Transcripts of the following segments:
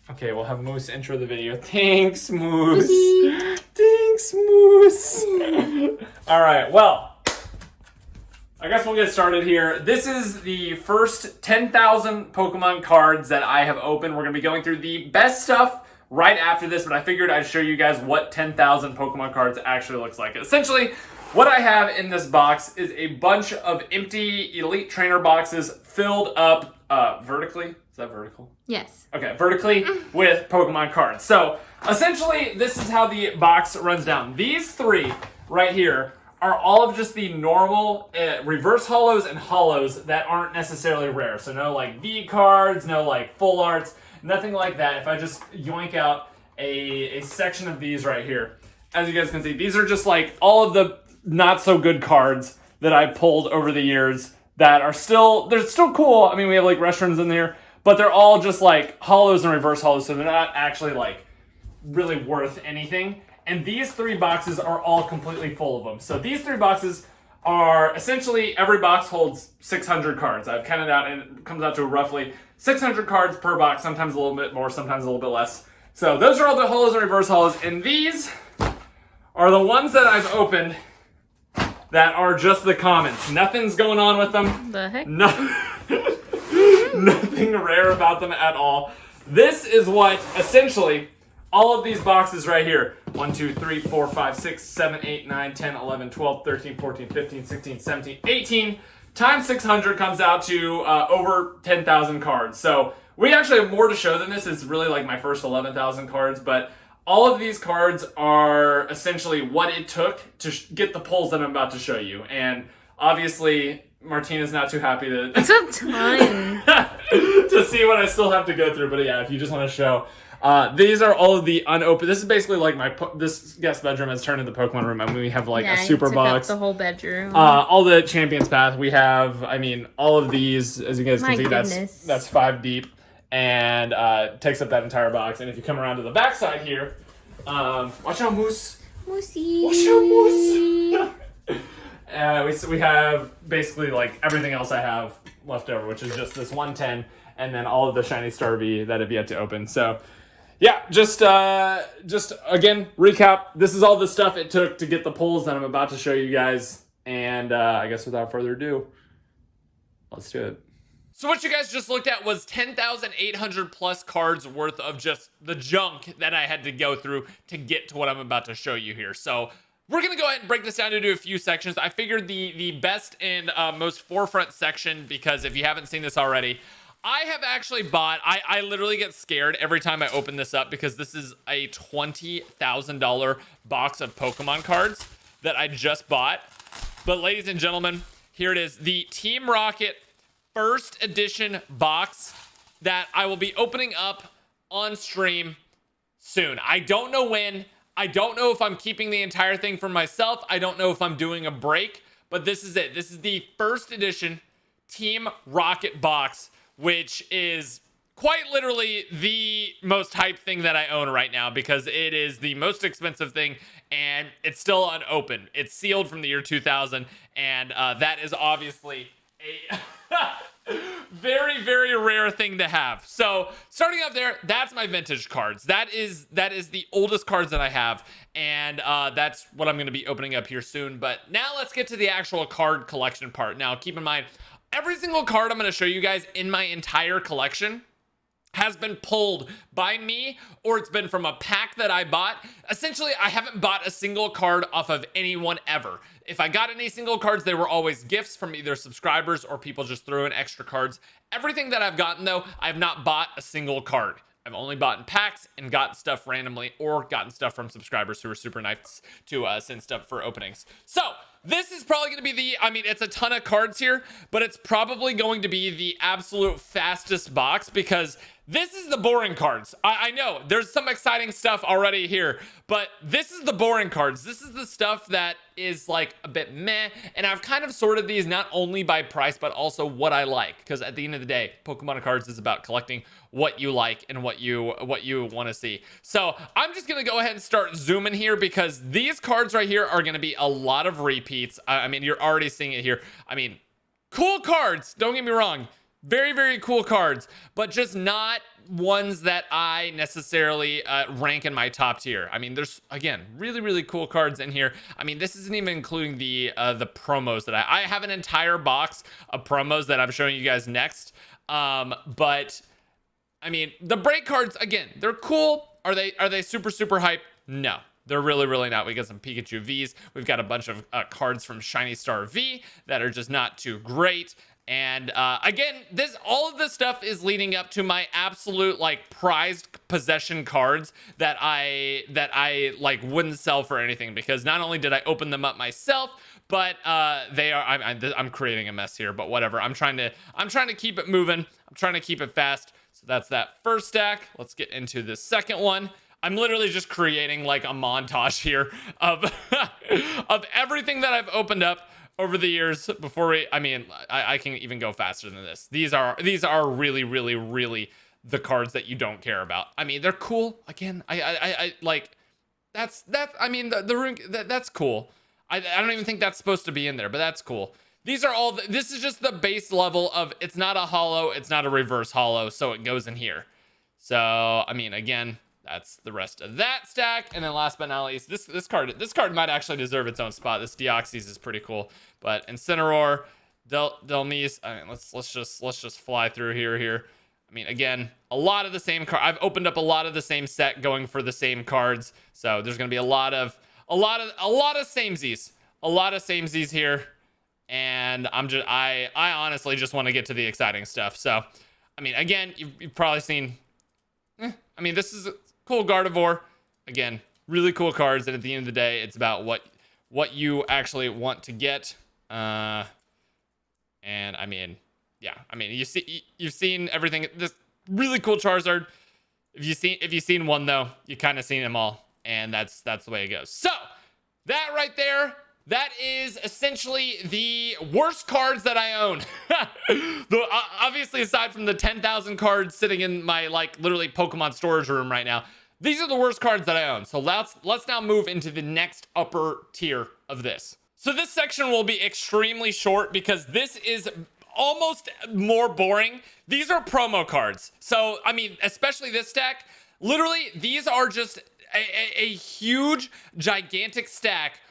Okay, we'll have Moose intro the video. Thanks, Moose. Thanks, Moose. All right, well, I guess we'll get started here. This is the first 10,000 Pokemon cards that I have opened. We're going to be going through the best stuff right after this, but I figured I'd show you guys what 10,000 Pokemon cards actually looks like. Essentially, what I have in this box is a bunch of empty Elite Trainer boxes filled up vertically. Is that vertical? Yes. Okay, vertically with Pokemon cards. So, essentially, this is how the box runs down. These three right here are all of just the normal reverse holos and holos that aren't necessarily rare. So no like V cards, no like full arts, nothing like that. If I just yoink out a section of these right here, as you guys can see, these are just like all of the not so good cards that I pulled over the years that are they're still cool. I mean, we have like restrooms in there, but they're all just like holos and reverse holos, so they're not actually like really worth anything. And these three boxes are all completely full of them. So these three boxes are essentially, every box holds 600 cards. I've counted out and it comes out to roughly 600 cards per box, sometimes a little bit more, sometimes a little bit less. So those are all the holos and reverse holos. And these are the ones that I've opened that are just the commons. Nothing's going on with them. The heck? Nothing rare about them at all. This is what, essentially, all of these boxes right here, 1, 2, 3, 4, 5, 6, 7, 8, 9, 10, 11, 12, 13, 14, 15, 16, 17, 18, times 600 comes out to over 10,000 cards. So we actually have more to show than this. It's really like my first 11,000 cards, but all of these cards are essentially what it took to get the pulls that I'm about to show you. And obviously, Martina's not too happy to It's a ton. to see what I still have to go through. But yeah, if you just want to show, these are all of the unopened. This is basically like this guest bedroom has turned into the Pokemon room. I mean, we have like a super box. The whole bedroom. All the Champions Path. We have, I mean, all of these, as you guys can see, goodness. that's 5 deep. And takes up that entire box. And if you come around to the back side here, watch out, Moose. Moosey. Watch out, Moose. We have basically like everything else I have left over, which is just this 110, and then all of the Shiny Star V that have yet to open. So, yeah, just again, recap. This is all the stuff it took to get the pulls that I'm about to show you guys. And I guess without further ado, let's do it. So what you guys just looked at was 10,800 plus cards worth of just the junk that I had to go through to get to what I'm about to show you here. So we're going to go ahead and break this down into a few sections. I figured the best and most forefront section, because if you haven't seen this already, I have actually bought, I literally get scared every time I open this up because this is a $20,000 box of Pokemon cards that I just bought. But ladies and gentlemen, here it is. The Team Rocket first edition box that I will be opening up on stream soon. I don't know when. I don't know if I'm keeping the entire thing for myself. I don't know if I'm doing a break, but this is it. This is the first edition Team Rocket box, which is quite literally the most hyped thing that I own right now because it is the most expensive thing and it's still unopened. It's sealed from the year 2000, and that is obviously a very, very rare thing to have. So starting up there, that's my vintage cards. That is the oldest cards that I have, and that's what I'm going to be opening up here soon. But now let's get to the actual card collection part. Now keep in mind, every single card I'm going to show you guys in my entire collection has been pulled by me, or it's been from a pack that I bought. Essentially, I haven't bought a single card off of anyone ever. If I got any single cards, they were always gifts from either subscribers or people just threw in extra cards. Everything that I've gotten, though, I have not bought a single card. I've only bought in packs and gotten stuff randomly, or gotten stuff from subscribers who are super nice to send stuff for openings. So this is probably going to be it's a ton of cards here, but it's probably going to be the absolute fastest box because this is the boring cards. I know there's some exciting stuff already here, but this is the boring cards. This is the stuff that is like a bit meh, and I've kind of sorted these not only by price, but also what I like, because at the end of the day, Pokemon cards is about collecting what you like and what you want to see. So I'm just going to go ahead and start zooming here because these cards right here are going to be a lot of repeats. I mean, you're already seeing it here. I mean, cool cards, don't get me wrong. Very, very cool cards, but just not ones that I necessarily rank in my top tier. I mean, there's, again, really, really cool cards in here. I mean, this isn't even including the promos that I have an entire box of promos that I'm showing you guys next. But I mean, the break cards, again, they're cool. Are they super, super hype? No. They're really, really not. We got some Pikachu Vs. We've got a bunch of cards from Shiny Star V that are just not too great. And again, all of this stuff is leading up to my absolute like prized possession cards that I like wouldn't sell for anything, because not only did I open them up myself, but I'm creating a mess here, but whatever. I'm trying to keep it moving. I'm trying to keep it fast. So that's that first stack. Let's get into the second one. I'm literally just creating like a montage here of of everything that I've opened up over the years before I can even go faster than this. These are really, really, really the cards that you don't care about. I mean, they're cool. Again, I like that's I mean the rune that's cool. I don't even think that's supposed to be in there, but that's cool. These are all this is just the base level of, it's not a holo, it's not a reverse holo, so it goes in here. So I mean, again, that's the rest of that stack. And then last but not least, this card might actually deserve its own spot. This Deoxys is pretty cool. But Incineroar, Delmise, I mean, let's just fly through here. I mean, again, a lot of the same card. I've opened up a lot of the same set going for the same cards. So there's gonna be a lot of samesies. A lot of samesies here. And I honestly just want to get to the exciting stuff. So I mean, again, you've probably seen I mean, this is cool Gardevoir. Again, really cool cards, and at the end of the day, it's about what you actually want to get. And I mean, yeah, I mean, you've seen everything. This really cool Charizard. If you've seen one though, you kind of seen them all, and that's the way it goes. So that right there, that is essentially the worst cards that I own. Obviously, aside from the 10,000 cards sitting in my like literally Pokemon storage room right now, these are the worst cards that I own. So let's now move into the next upper tier of this. So this section will be extremely short because this is almost more boring. These are promo cards. So I mean, especially this stack, literally these are just a huge, gigantic stack.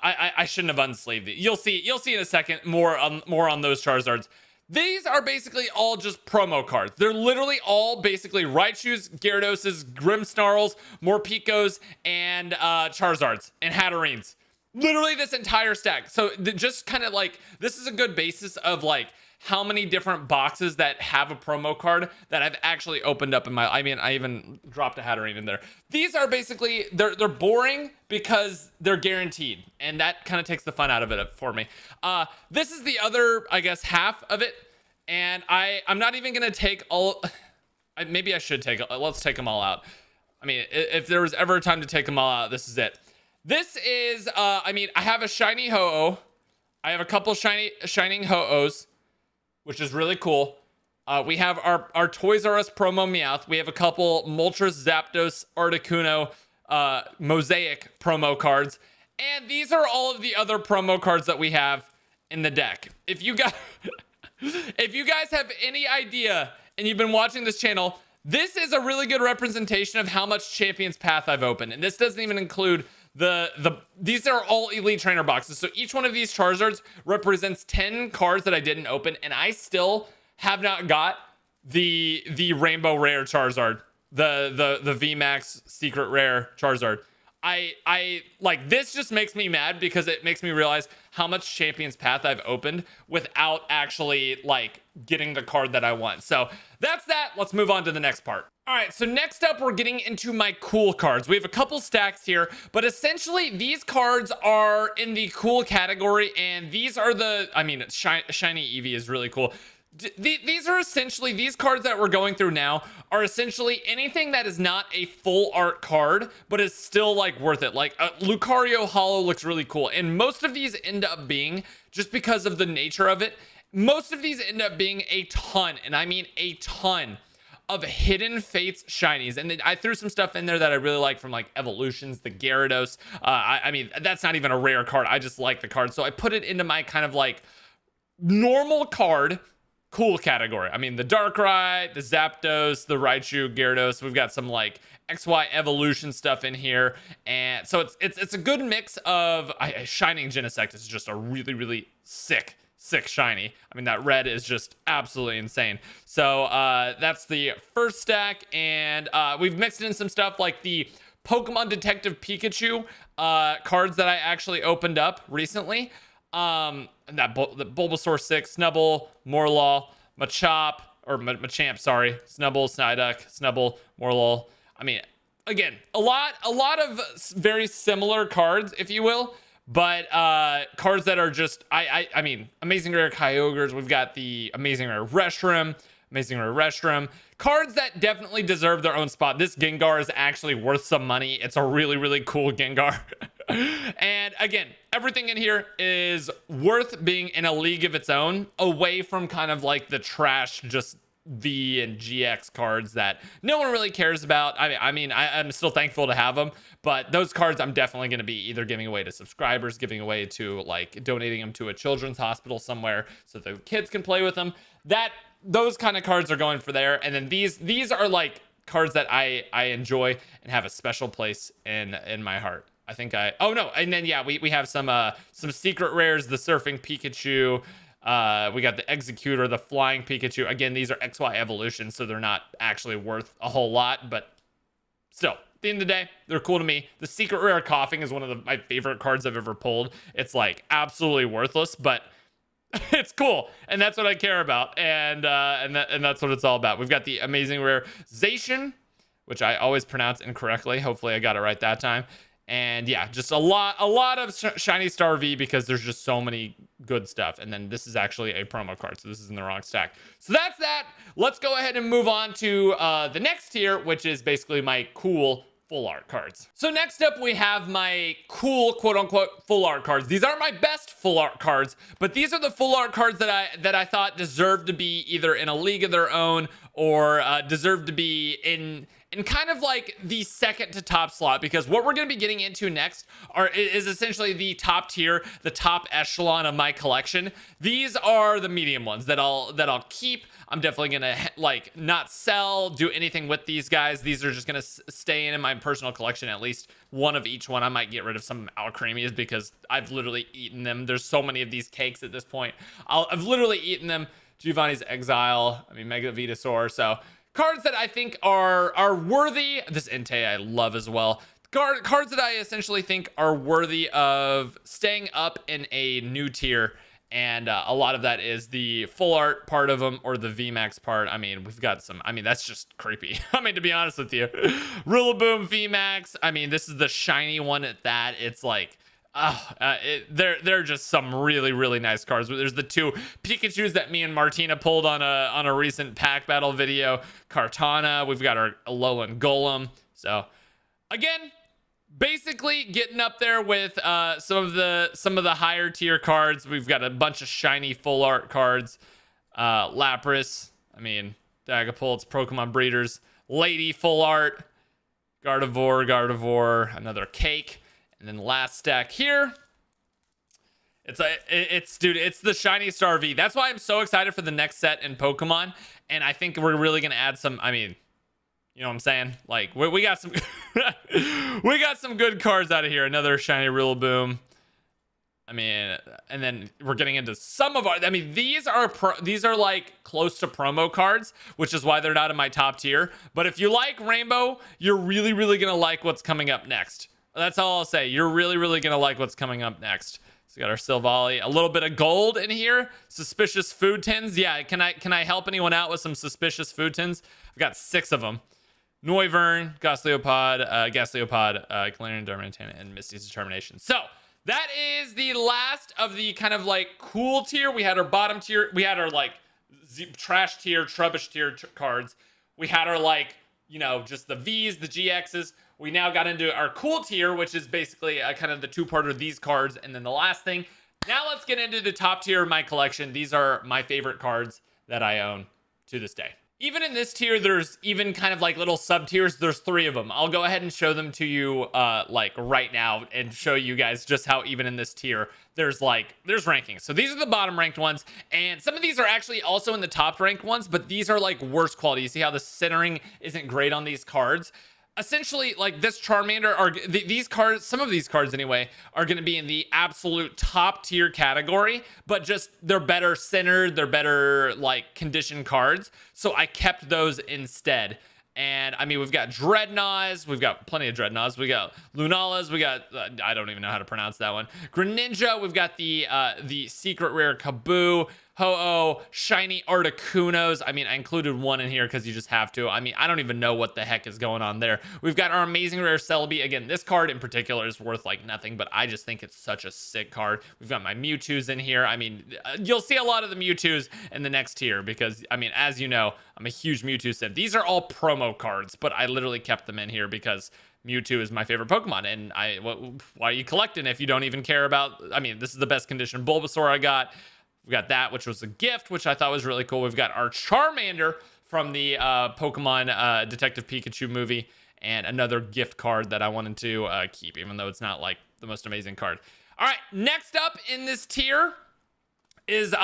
I shouldn't have unsleeved it. You'll see in a second more on those Charizards. These are basically all just promo cards. They're literally all basically Raichus, Gyarados, Grimmsnarls, Morpekos, and Charizards and Hatterines. Literally this entire stack. So just kind of like, this is a good basis of like how many different boxes that have a promo card that I've actually opened up in my, I mean, I even dropped a Hatterene in there. These are basically, they're boring because they're guaranteed, and that kind of takes the fun out of it for me. This is the other, I guess, half of it, and I'm not even gonna take all, maybe I should let's take them all out. I mean, if there was ever a time to take them all out, this is it. This is, I mean, I have a shiny Ho-Oh. I have a couple shining Ho-Ohs, which is really cool. We have our Toys R Us promo Meowth. We have a couple Moltres, Zapdos, Articuno, Mosaic promo cards. And these are all of the other promo cards that we have in the deck. If you guys have any idea and you've been watching this channel, this is a really good representation of how much Champions Path I've opened. And this doesn't even include these are all Elite Trainer boxes. So each one of these Charizards represents 10 cards that I didn't open, and I still have not got the Rainbow Rare Charizard, the VMAX Secret Rare Charizard. I like, this just makes me mad because it makes me realize how much Champions Path I've opened without actually like getting the card that I want. So that's that. Let's move on to the next part. All right, so next up, we're getting into my cool cards. We have a couple stacks here, but essentially these cards are in the cool category, and these are I mean, Shiny Eevee is really cool. These are essentially, these cards that we're going through now are essentially anything that is not a full art card, but is still like worth it. Like Lucario Holo looks really cool. And most of these end up being, just because of the nature of it, most of these end up being a ton, and I mean a ton, of Hidden Fates shinies. And then I threw some stuff in there that I really like from like Evolutions, the Gyarados. I mean, that's not even a rare card. I just like the card. So I put it into my kind of like normal card cool category. I mean, the Darkrai, the Zapdos, the Raichu, Gyarados. We've got some like XY evolution stuff in here, and so it's a good mix of Shining Genesect is just a really sick shiny. I mean, that red is just absolutely insane. So that's the first stack, and we've mixed in some stuff like the Pokemon Detective Pikachu cards that I actually opened up recently. The Bulbasaur 6, Snubble, Morlul, Machamp, sorry, Snubble, Psyduck, Snubble, Morlul. I mean, again, a lot of very similar cards, if you will, but cards that are just, I mean, Amazing Rare Kyogres. We've got the Amazing Rare Reshiram, cards that definitely deserve their own spot. This Gengar is actually worth some money. It's a really cool Gengar. And again, everything in here is worth being in a league of its own, away from kind of like the trash just V and GX cards that no one really cares about. I'm still thankful to have them, but those cards I'm definitely going to be either giving away to subscribers, giving away to like donating them to a children's hospital somewhere so the kids can play with them. Those kind of cards are going for there. And then these are like cards that I enjoy and have a special place in my heart. I think and then yeah, we have some secret rares, the Surfing Pikachu, we got the Executor, the Flying Pikachu. Again, these are XY evolutions, so they're not actually worth a whole lot, but still, at the end of the day, they're cool to me. The secret rare Coughing is one of my favorite cards I've ever pulled. It's like absolutely worthless, but it's cool, and that's what I care about, and that's what it's all about. We've got the Amazing Rare Zacian, which I always pronounce incorrectly. Hopefully I got it right that time. And yeah, just a lot of Shiny Star V, because there's just so many good stuff. And then this is actually a promo card, so this is in the wrong stack. So that's that. Let's go ahead and move on to the next tier, which is basically my cool full art cards. So next up, we have my cool quote unquote full art cards. These aren't my best full art cards, but these are the full art cards that I thought deserved to be either in a league of their own or deserved to be in kind of like the second to top slot, because what we're going to be getting into next is essentially the top tier, the top echelon of my collection. These are the medium ones that I'll keep. I'm definitely going to like not sell, do anything with these guys. These are just going to stay in my personal collection, at least one of each one. I might get rid of some Alcremias because I've literally eaten them. There's so many of these cakes at this point. I've literally eaten them. Giovanni's Exile, Mega Venusaur. So cards that I think are worthy. This Entei I love as well. Cards that I essentially think are worthy of staying up in a new tier. And a lot of that is the full art part of them or the VMAX part. We've got some, that's just creepy. To be honest with you. Rillaboom VMAX. This is the shiny one at that. It's like, they're just some really nice cards. There's the two Pikachus that me and Martina pulled on a recent pack battle video. Kartana. We've got our Alolan Golem. So again, basically getting up there with some of the higher tier cards. We've got a bunch of shiny full art cards. Lapras. Dragapult, Pokemon Breeders. Lady full art. Gardevoir. Another cake. And then last stack here, it's the Shiny Star V. That's why I'm so excited for the next set in Pokemon. And I think we're really gonna add some. You know what I'm saying? Like we got some, we got some good cards out of here. Another Shiny Rillaboom. And then we're getting into some of our. These are like close to promo cards, which is why they're not in my top tier. But if you like Rainbow, you're really gonna like what's coming up next. That's all I'll say. You're really going to like what's coming up next. So we got our Silvally, a little bit of gold in here. Suspicious food tins. Yeah, can I help anyone out with some suspicious food tins? I've got 6 of them. Noivern, Gastliopod, Galarian Darmanitan, and Misty's Determination. So that is the last of the kind of like cool tier. We had our bottom tier. We had our like trash tier, trubbish tier cards. We had our like, just the Vs, the GXs. We now got into our cool tier, which is basically kind of the two-parter of these cards. And then the last thing, now let's get into the top tier of my collection. These are my favorite cards that I own to this day. Even in this tier, there's even kind of like little sub tiers. There's 3 of them. I'll go ahead and show them to you like right now and show you guys just how even in this tier there's rankings. So these are the bottom ranked ones, and some of these are actually also in the top ranked ones, but these are like worse quality. You see how the centering isn't great on these cards? Essentially, like this Charmander, are these cards, some of these cards anyway, are going to be in the absolute top tier category, but just they're better centered, they're better like conditioned cards. So I kept those instead. And I mean, we've got Dreadnoughts, we've got plenty of Dreadnoughts, we got Lunalas, we got I don't even know how to pronounce that one. Greninja, we've got the secret rare Kaboo, Ho-Oh, shiny Articunos. I mean, I included one in here because you just have to. I mean, I don't even know what the heck is going on there. We've got our amazing rare Celebi. Again, this card in particular is worth like nothing, but I just think it's such a sick card. We've got my Mewtwo's in here. I mean, you'll see a lot of the Mewtwo's in the next tier because, I mean, as you know, I'm a huge Mewtwo simp. These are all promo cards, but I literally kept them in here because Mewtwo is my favorite Pokemon, and why are you collecting if you don't even care about? I mean, this is the best condition Bulbasaur I got. We got that, which was a gift, which I thought was really cool. We've got our Charmander from the Pokemon Detective Pikachu movie, and another gift card that I wanted to keep, even though it's not like the most amazing card. All right, next up in this tier is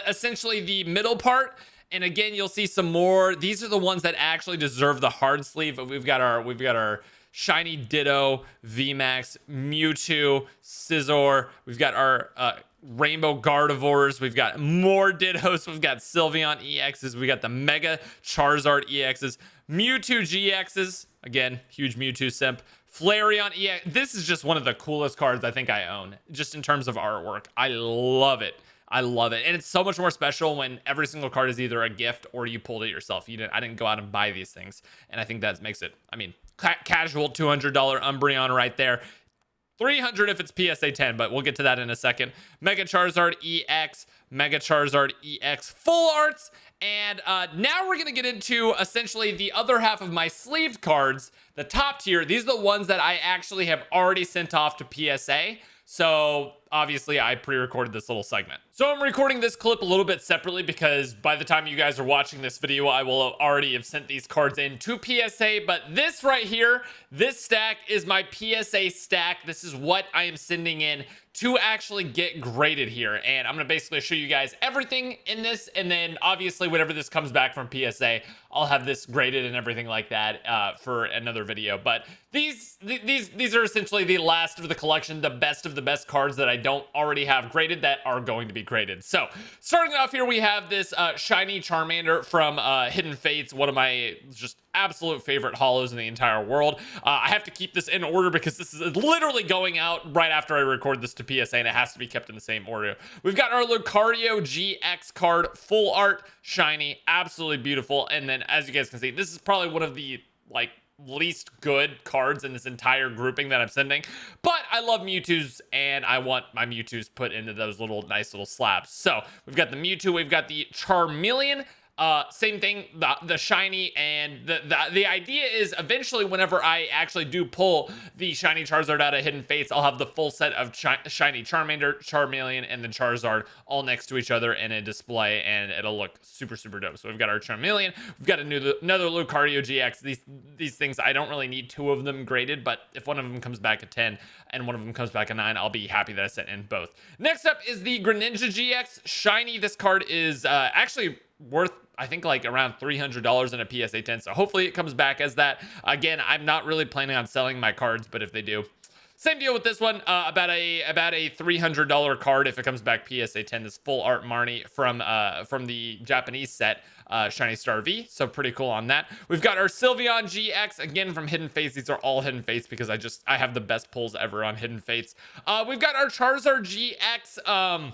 essentially the middle part. And again, you'll see some more. These are the ones that actually deserve the hard sleeve. We've got our shiny Ditto, VMAX, Mewtwo, Scizor. We've got our Rainbow Gardevoirs. We've got more Dittos. We've got Sylveon EXs. We got the Mega Charizard EXs, Mewtwo GXs. Again, huge Mewtwo simp. Flareon EX. This is just one of the coolest cards I think I own, just in terms of artwork. I love it. I love it. And it's so much more special when every single card is either a gift or you pulled it yourself. I didn't go out and buy these things. And I think that makes it, I mean, casual $200 Umbreon right there. 300 if it's PSA 10, but we'll get to that in a second. Mega Charizard EX, Mega Charizard EX full arts. And now we're going to get into essentially the other half of my sleeved cards, the top tier. These are the ones that I actually have already sent off to PSA. So obviously I pre-recorded this little segment. So I'm recording this clip a little bit separately because by the time you guys are watching this video, I will already have sent these cards in to PSA. But this right here, this stack is my PSA stack. This is what I am sending in to actually get graded here. And I'm going to basically show you guys everything in this. And then obviously whenever this comes back from PSA, I'll have this graded and everything like that for another video. But these are essentially the last of the collection, the best of the best cards that I don't already have graded that are going to be graded. So starting off here, we have this shiny Charmander from Hidden Fates, one of my just absolute favorite holos in the entire world. I have to keep this in order because this is literally going out right after I record this to PSA, and it has to be kept in the same order. We've got our Lucario GX card, full art, shiny, absolutely beautiful. And then as you guys can see, this is probably one of the like least good cards in this entire grouping that I'm sending, but I love Mewtwo's and I want my Mewtwo's put into those nice little slabs. So we've got the Mewtwo, we've got the Charmeleon, same thing, the shiny, and the idea is eventually whenever I actually do pull the shiny Charizard out of Hidden Fates, I'll have the full set of shiny Charmander, Charmeleon, and the Charizard all next to each other in a display, and it'll look super, super dope. So we've got our Charmeleon, we've got another Lucario GX. These things, I don't really need 2 of them graded, but if one of them comes back a 10 and one of them comes back a 9, I'll be happy that I sent in both. Next up is the Greninja Gx Shiny. This card is actually worth, I think, like around $300 in a PSA 10. So hopefully it comes back as that. Again, I'm not really planning on selling my cards, but if they do, same deal with this one. About a $300 card if it comes back PSA 10. This full art Marnie from the Japanese set, Shiny Star V. So pretty cool on that. We've got our Sylveon GX again from Hidden Fates. These are all Hidden Fates because I have the best pulls ever on Hidden Fates. We've got our Charizard GX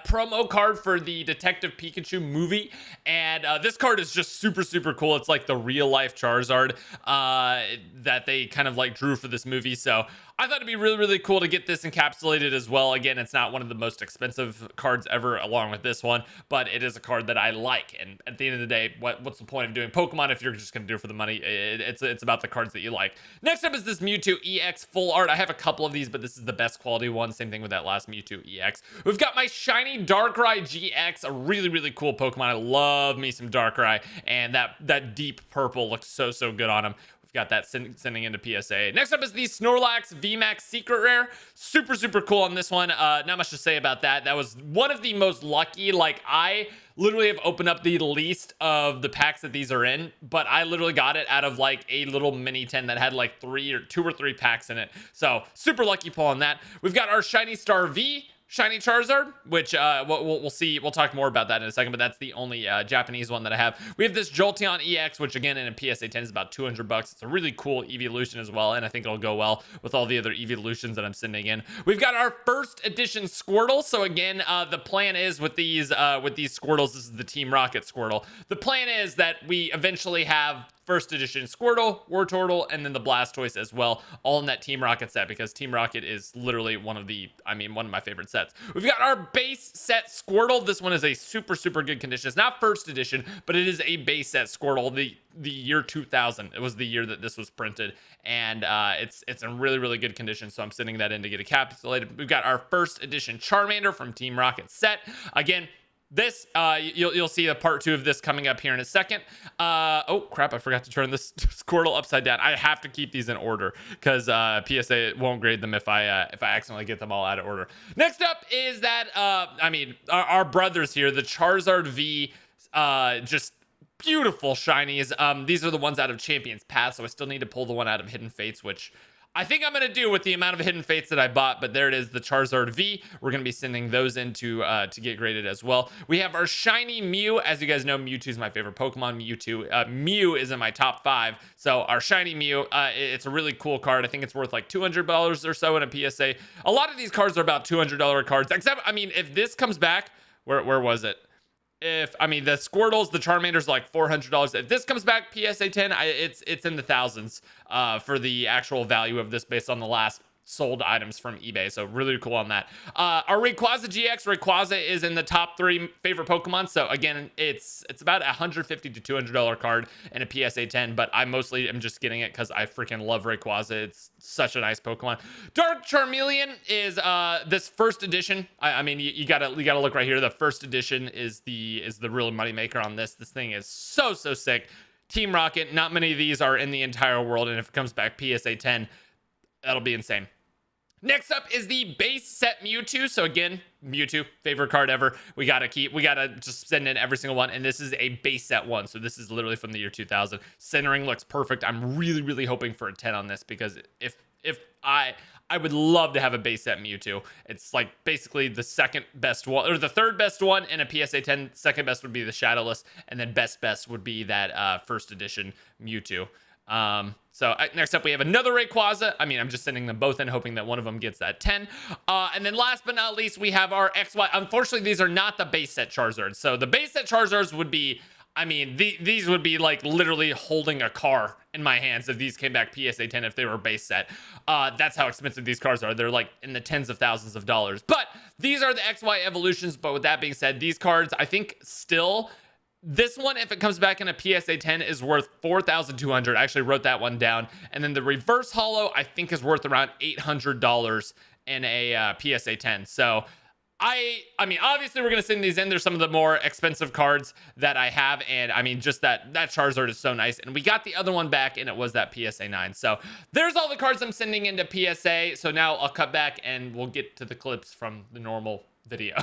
promo card for the Detective Pikachu movie, and this card is just super, super cool. It's like the real life Charizard that they kind of like drew for this movie, so I thought it'd be really, really cool to get this encapsulated as well. Again, it's not one of the most expensive cards ever along with this one, but it is a card that I like. And at the end of the day, what's the point of doing Pokemon if you're just going to do it for the money? It's about the cards that you like. Next up is this Mewtwo EX full art. I have a couple of these, but this is the best quality one. Same thing with that last Mewtwo EX. We've got my shiny Darkrai Gx, a really, really cool Pokemon. I love me some Darkrai, and that deep purple looks so good on him. Got that sending into PSA. Next up is the Snorlax VMAX Secret Rare. Super cool on this one. Not much to say about that. That was one of the most lucky. Like, I literally have opened up the least of the packs that these are in, but I literally got it out of like a little mini 10 that had like 2 or 3 packs in it. So super lucky pull on that. We've got our shiny Star V shiny Charizard, which we'll see. We'll talk more about that in a second, but that's the only Japanese one that I have. We have this Jolteon EX, which again in a PSA 10 is about $200. It's a really cool evolution as well, and I think it'll go well with all the other evolutions that I'm sending in. We've got our first edition Squirtle. So again, the plan is with these Squirtles, this is the Team Rocket Squirtle. The plan is that we eventually have first edition Squirtle, Wartortle, and then the Blastoise as well, all in that Team Rocket set, because Team Rocket is literally one of my favorite sets. We've got our base set Squirtle. This one is a super good condition. It's not first edition, but it is a base set Squirtle. The year 2000, it was the year that this was printed, and it's in really good condition, so I'm sending that in to get encapsulated. We've got our first edition Charmander from Team Rocket set. Again, this you'll see a part 2 of this coming up here in a second. Oh crap, I forgot to turn this Squirtle upside down. I have to keep these in order because PSA won't grade them if I accidentally get them all out of order. Next up is that our brothers here, the Charizard V, just beautiful shinies. These are the ones out of Champions Path, so I still need to pull the one out of Hidden Fates, which I think I'm going to do with the amount of Hidden Fates that I bought, but there it is, the Charizard V. We're going to be sending those in to get graded as well. We have our shiny Mew. As you guys know, Mewtwo is my favorite Pokemon. Mew is in my top 5. So our shiny Mew, it's a really cool card. I think it's worth like $200 or so in a PSA. A lot of these cards are about $200 cards, except, if this comes back, where was it? The Squirtles, the Charmanders, like $400. If this comes back PSA 10, it's in the thousands for the actual value of this based on the last sold items from eBay. So really cool on that. Our Rayquaza GX. Rayquaza is in the top 3 favorite Pokemon. So again, it's about $150 to $200 card in a PSA 10, but I mostly am just getting it because I freaking love Rayquaza. It's such a nice Pokemon. Dark Charmeleon is this first edition. You gotta look right here. The first edition is the real moneymaker on this. This thing is so sick. Team Rocket. Not many of these are in the entire world, and if it comes back PSA 10, that'll be insane. Next up is the base set Mewtwo. So again, Mewtwo, favorite card ever. We gotta just send in every single one. And this is a base set one. So this is literally from the year 2000. Centering looks perfect. I'm really hoping for a 10 on this, because if I would love to have a base set Mewtwo. It's like basically the second best one, or the third best one in a PSA 10. Second best would be the Shadowless, and then best would be that first edition Mewtwo. Next up we have another Rayquaza. I'm just sending them both in, hoping that one of them gets that 10. And then last but not least, we have our XY. Unfortunately, these are not the base set Charizards. So the base set Charizards would be, these would be like literally holding a car in my hands if these came back PSA 10 if they were base set. That's how expensive these cards are. They're like in the tens of thousands of dollars. But these are the XY evolutions. But with that being said, these cards, I think still, this one, if it comes back in a PSA 10, is worth $4,200. I actually wrote that one down. And then the reverse holo, I think, is worth around $800 in a PSA 10. So obviously we're going to send these in. There's some of the more expensive cards that I have. And just that Charizard is so nice. And we got the other one back, and it was that PSA 9. So there's all the cards I'm sending into PSA. So now I'll cut back and we'll get to the clips from the normal video.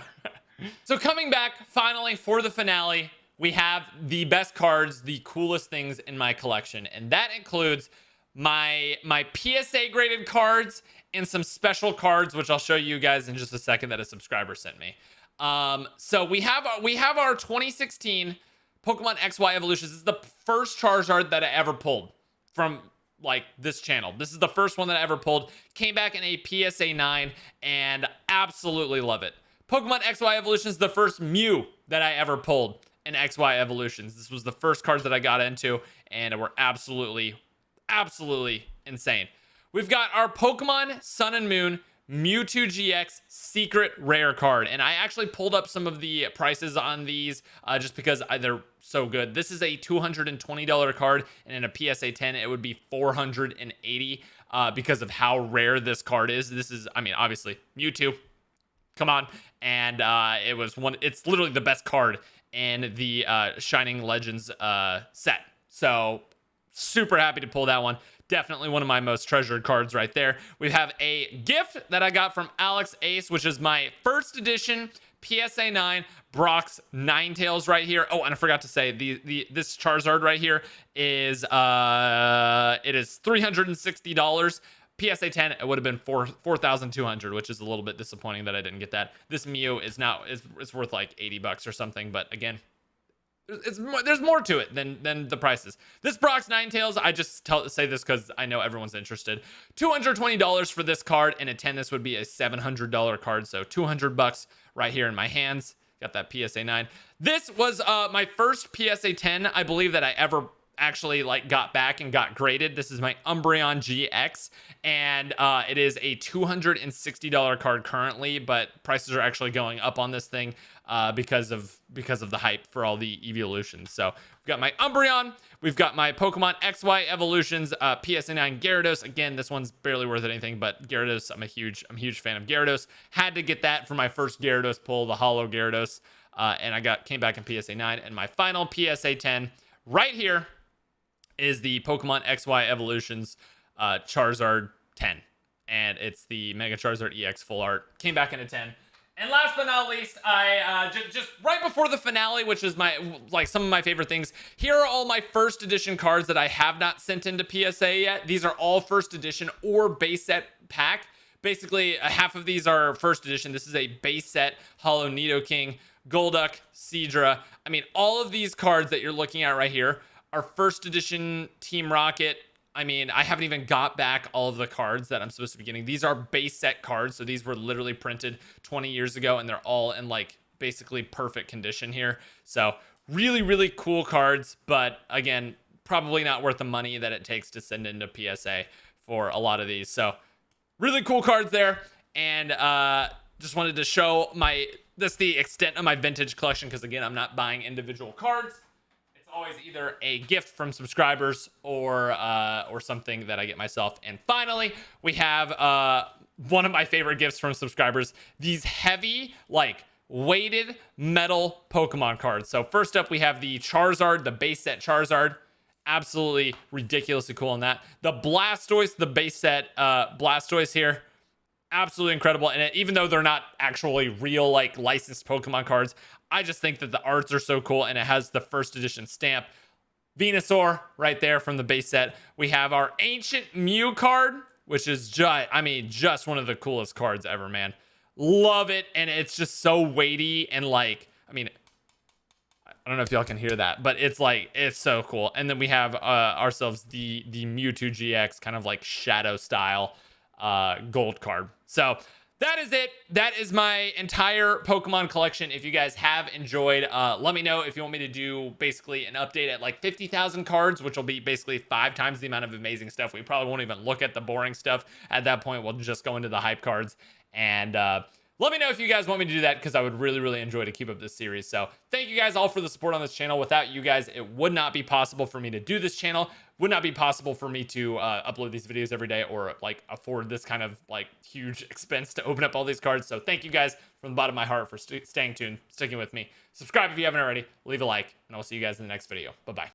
So coming back finally for the finale, we have the best cards, the coolest things in my collection. And that includes my PSA graded cards and some special cards, which I'll show you guys in just a second, that a subscriber sent me. So we have our 2016 Pokemon XY Evolutions. This is the first Charizard that I ever pulled from like this channel. This is the first one that I ever pulled. Came back in a PSA 9 and absolutely love it. Pokemon XY Evolutions, the first Mew that I ever pulled in XY Evolutions. This was the first cards that I got into, and were absolutely insane. we've got our Pokemon Sun and Moon Mewtwo Gx secret rare card. And I actually pulled up some of the prices on these just because they're so good. This is a $220 card, and in a PSA 10, it would be $480 because of how rare this card is. This is, I mean, obviously, Mewtwo. Come on. And it's literally the best card in the Shining Legends set. So super happy to pull that one. Definitely one of my most treasured cards right there. We have a gift that I got from Alex Ace, which is my first edition PSA 9 Brock's Ninetales right here. Oh, and I forgot to say this Charizard right here is it is $360. PSA 10, it would have been $4,200, which is a little bit disappointing that I didn't get that. This Mew is now it's worth like $80 or something, but again, there's more to it than the prices. This Brock's Ninetales, I just say this because I know everyone's interested. $220 for this card, and a 10 this would be a $700 card, so $200 right here in my hands. Got that PSA 9. This was my first PSA 10, I believe, that I ever actually like got back and got graded. This is my Umbreon Gx, and it is a $260 card currently, but prices are actually going up on this thing because of the hype for all the evolutions. So we've got my Umbreon, we've got my Pokemon XY evolutions, PSA 9 Gyarados. Again, this one's barely worth anything, but Gyarados, I'm a huge fan of Gyarados. Had to get that for my first Gyarados pull, the Holo Gyarados, and I came back in PSA 9, and my final PSA 10 right here is the Pokemon XY Evolutions Charizard 10. And it's the Mega Charizard EX Full Art. Came back in a 10. And last but not least, I just right before the finale, which is some of my favorite things. Here are all my first edition cards that I have not sent into PSA yet. These are all first edition or base set pack. Basically, half of these are first edition. This is a base set Holo Nidoking, Golduck, Seadra. I mean, all of these cards that you're looking at right here are first edition Team Rocket. I mean, I haven't even got back all of the cards that I'm supposed to be getting. These are base set cards, so these were literally printed 20 years ago, and they're all in like basically perfect condition here. So really, really cool cards, but again, probably not worth the money that it takes to send into PSA for a lot of these. So really cool cards there, and just wanted to show that's the extent of my vintage collection, because again, I'm not buying individual cards. Always either a gift from subscribers or something that I get myself. And finally, we have one of my favorite gifts from subscribers, these heavy, like, weighted metal Pokemon cards. So first up, we have the Charizard, the base set Charizard. Absolutely ridiculously cool on that. The Blastoise, the base set Blastoise here. Absolutely incredible. And even though they're not actually real, like, licensed Pokemon cards, I just think that the arts are so cool, and it has the first edition stamp. Venusaur right there from the base set. We have our Ancient Mew card, which is just one of the coolest cards ever, man. Love it, and it's just so weighty and like, I mean, I don't know if y'all can hear that, but it's so cool. And then we have ourselves the Mewtwo Gx, kind of like shadow style gold card. So that is it. That is my entire Pokemon collection. If you guys have enjoyed, let me know if you want me to do basically an update at like 50,000 cards, which will be basically 5 times the amount of amazing stuff. We probably won't even look at the boring stuff. At that point, we'll just go into the hype cards. And let me know if you guys want me to do that, because I would really, really enjoy to keep up this series. So thank you guys all for the support on this channel. Without you guys, it would not be possible for me to do this channel. Would not be possible for me to upload these videos every day, or like afford this kind of like huge expense to open up all these cards. So thank you guys from the bottom of my heart for staying tuned, sticking with me. Subscribe if you haven't already, leave a like, and I'll see you guys in the next video. Bye-bye.